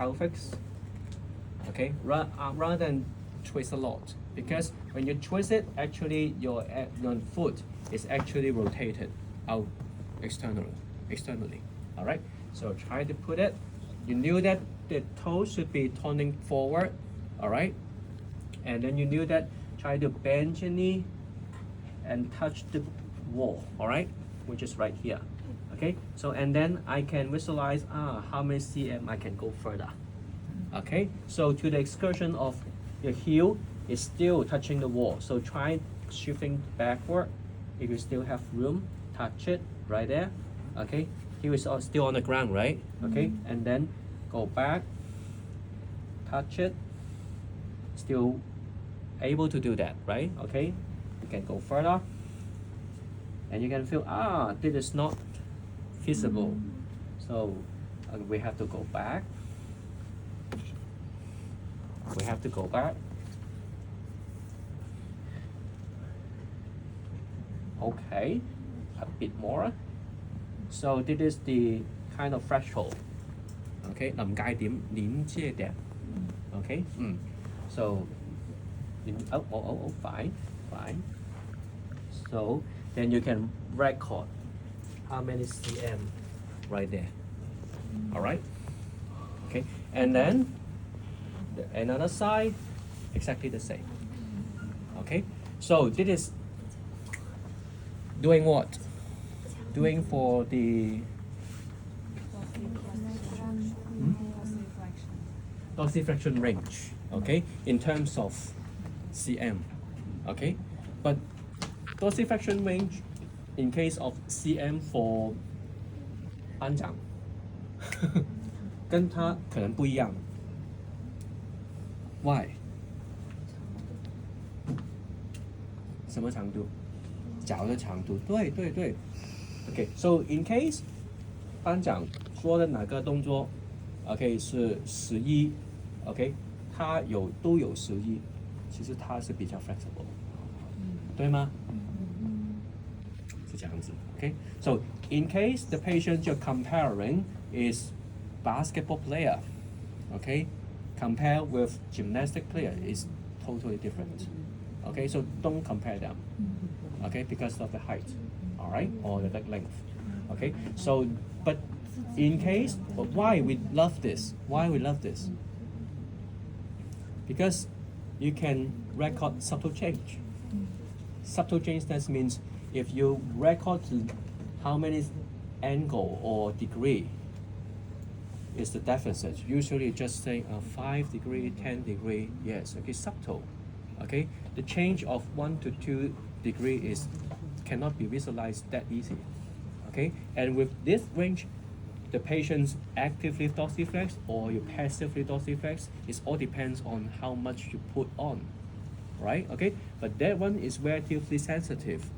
pelvis, okay, rather than twist a lot, because when you twist it, actually your foot is actually rotated out externally. All right, so try to put it. You knew that the toe should be turning forward, all right, and then you knew that try to bend your knee and touch the wall, all right, which is right here. Okay, so and then I can visualize how many cm I can go further. Okay, so to the excursion of your heel is still touching the wall, so try shifting backward. If you still have room, touch it right there. Okay, heel is still on the ground, right? Okay, and then go back, touch it, still able to do that, right? Okay, you can go further and you can feel this is not feasible, so we have to go back. Okay, a bit more. So this is the kind of threshold. Okay, 臨界點, 臨界點. Okay, so fine. So then you can record how many cm right there. All right. Okay, and then another side exactly the same. Okay, so this is doing what? Doing for the dorsiflexion range, okay, in terms of cm, okay, but dorsiflexion range in case of cm for 班长跟它可能不一样。Why？ 什么长度？脚的长度，对。Okay, so in case 班长说的哪个动作 ，OK 是11 ，OK， 它都有11，其实它是比较 flexible， 对吗？是这样子 ，OK。So in case the patient you're comparing is basketball player, okay, compare with gymnastic player is totally different. Okay, so don't compare them. Okay, because of the height, all right, or the leg length. Okay, so but in case, why we love this? Because you can record subtle change. Subtle change, that means if you record how many angle or degree is the deficit, usually just say 5 degree, 10 degree, yes, okay, subtle. Okay, the change of 1 to 2 degree cannot be visualized that easy. Okay, and with this range, the patient's actively dorsiflex or you passively dorsiflex, it all depends on how much you put on, right? Okay, but that one is relatively sensitive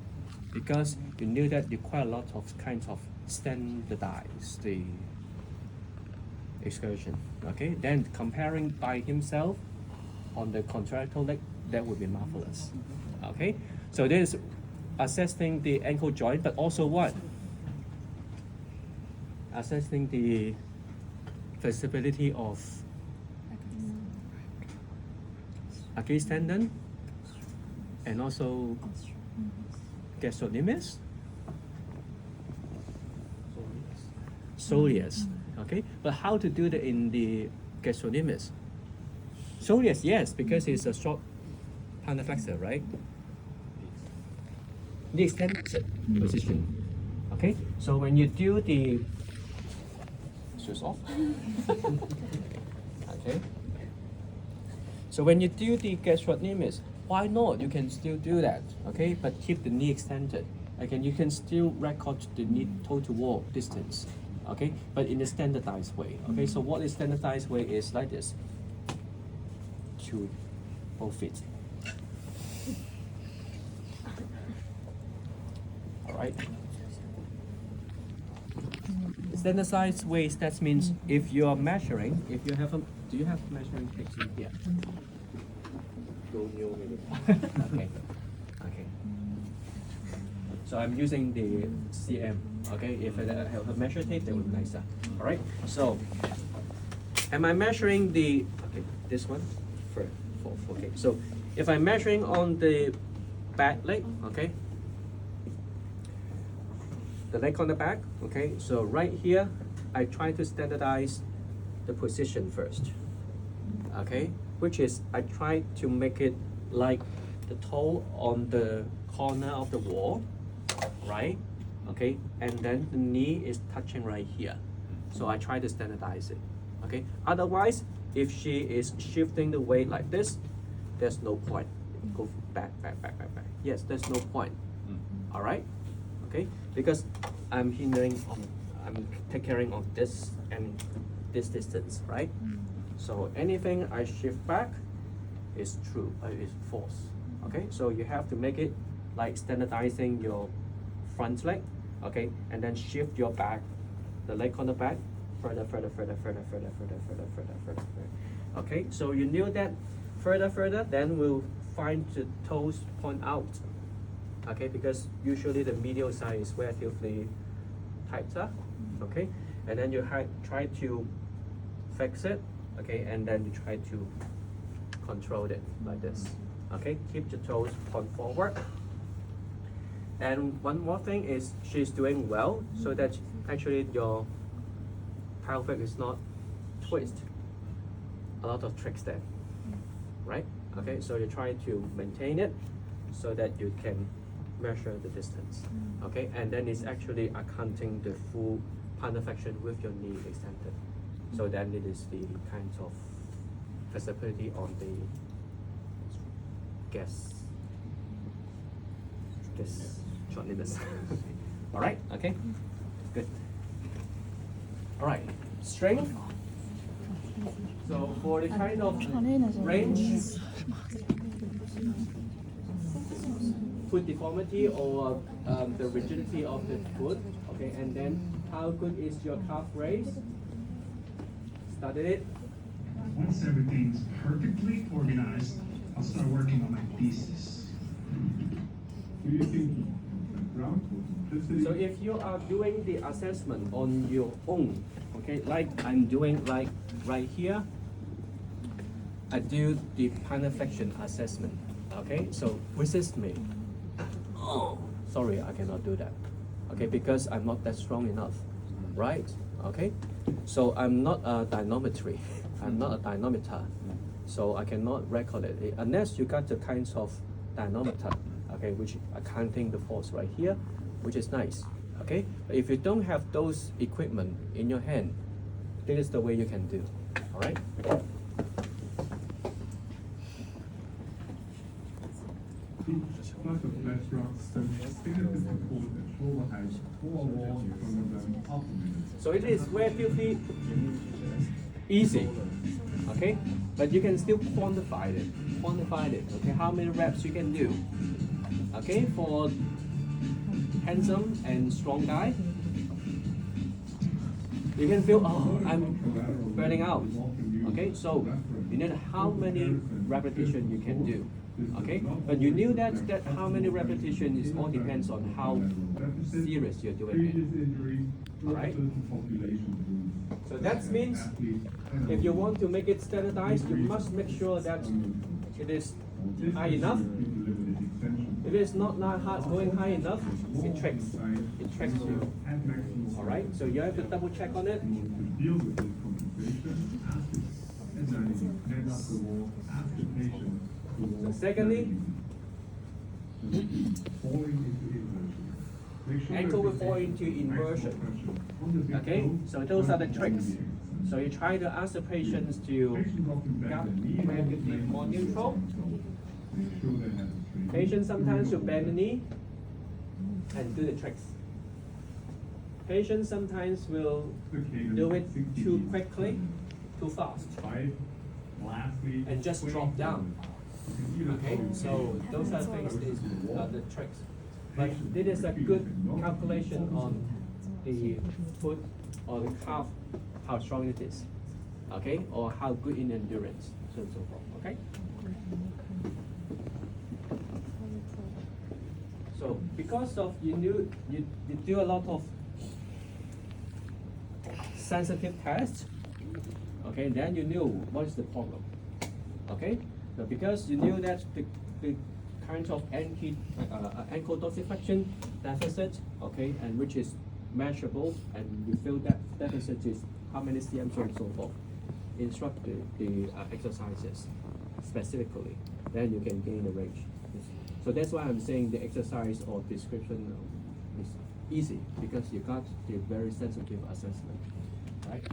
because you knew that you quite a lot of kinds of standardize the excursion. Okay, then comparing by himself on the contractile leg, that would be marvelous. Okay, so this is assessing the ankle joint, but also what? Assessing the flexibility of Achilles tendon and also gastrocnemius, soleus. Okay, but how to do that in the gastrocnemius? Soleus, yes, because it's a short plantar flexor, right? The extended position. Okay, so when you do the shoes off. Okay. So when you do the gastrocnemius, why not? You can still do that. Okay, but keep the knee extended. Again, you can still record the knee toe to wall distance. Okay, but in a standardized way. Okay, so what is standardized way is like this. To both feet. All right. Standardized ways, that means if you are measuring, if you have do you have measuring tapes in here? Okay. So I'm using the cm. Okay, if I have a measure tape, that would be nicer. All right. So Am I measuring the, okay, this one? Okay, so if I'm measuring on the back leg, okay, the leg on the back, okay, so right here, I try to standardize the position first, okay, which is I try to make it like the toe on the corner of the wall, right, okay, and then the knee is touching right here. So I try to standardize it, okay. Otherwise, if she is shifting the weight like this, there's no point. Go back. Yes, there's no point. All right, okay, because I'm take caring of this and this distance, right? So anything I shift back is true, is false. Okay, so you have to make it like standardizing your front leg, okay, and then shift your back, the leg on the back, further. Okay, so you knew that further, then we'll find the toes point out. Okay, because usually the medial side is relatively tighter. Okay, and then you try to fix it. Okay, and then you try to control it like this. Okay, keep the toes point forward. And one more thing is she's doing well, so that actually your pelvic is not twist. A lot of tricks there, right? Okay, so you try to maintain it so that you can measure the distance. Okay, and then it's actually accounting the full plantar flexion with your knee extended. So then it is the kind of flexibility on the gas shortness. All right, okay, good. All right, strength. So for the kind of range, foot deformity or the rigidity of the foot, okay, and then how good is your calf raise? Studied it. Once everything's perfectly organized, I'll start working on my thesis. So if you are doing the assessment on your own, okay, like I'm doing like right here, I do the plantar flexion assessment, okay, so resist me. Oh, sorry, I cannot do that, okay, because I'm not that strong enough, right, okay, so I'm not a dynamometry, I'm not a dynamometer, so I cannot record it, unless you got the kinds of dynamometer, okay, which are counting the force right here, which is nice, okay, but if you don't have those equipment in your hand, this is the way you can do, all right? So it is relatively easy, okay? But you can still quantify it, okay? How many reps you can do, okay? For handsome and strong guy, you can feel, oh, I'm burning out, okay? So you know how many repetitions you can do. Okay, but you knew that how many repetitions is all depends on how serious you're doing it. All right. So that means if you want to make it standardized, you must make sure that it is high enough. If it's not going high enough, it tricks you. All right. So you have to double check on it. So secondly, ankle will fall into inversion. Okay, so those are the tricks. So you try to ask the patients to get relatively more neutral. Patients sometimes will bend the knee and do the tricks. Patients sometimes will do it too quickly, too fast, and just drop down. Okay, so those are things, the tricks. But this is a good calculation on the foot or the calf, how strong it is, okay, or how good in endurance, so forth. Okay. So because of you do a lot of sensitive tests, Okay, then you knew what is the problem. Okay, so because you knew that the kind of ankle dorsiflexion deficit, okay, and which is measurable, and you feel that deficit is how many cm, so and so forth. Instruct the exercises specifically, then you can gain the range. So that's why I'm saying the exercise or description is easy, because you got the very sensitive assessment, right?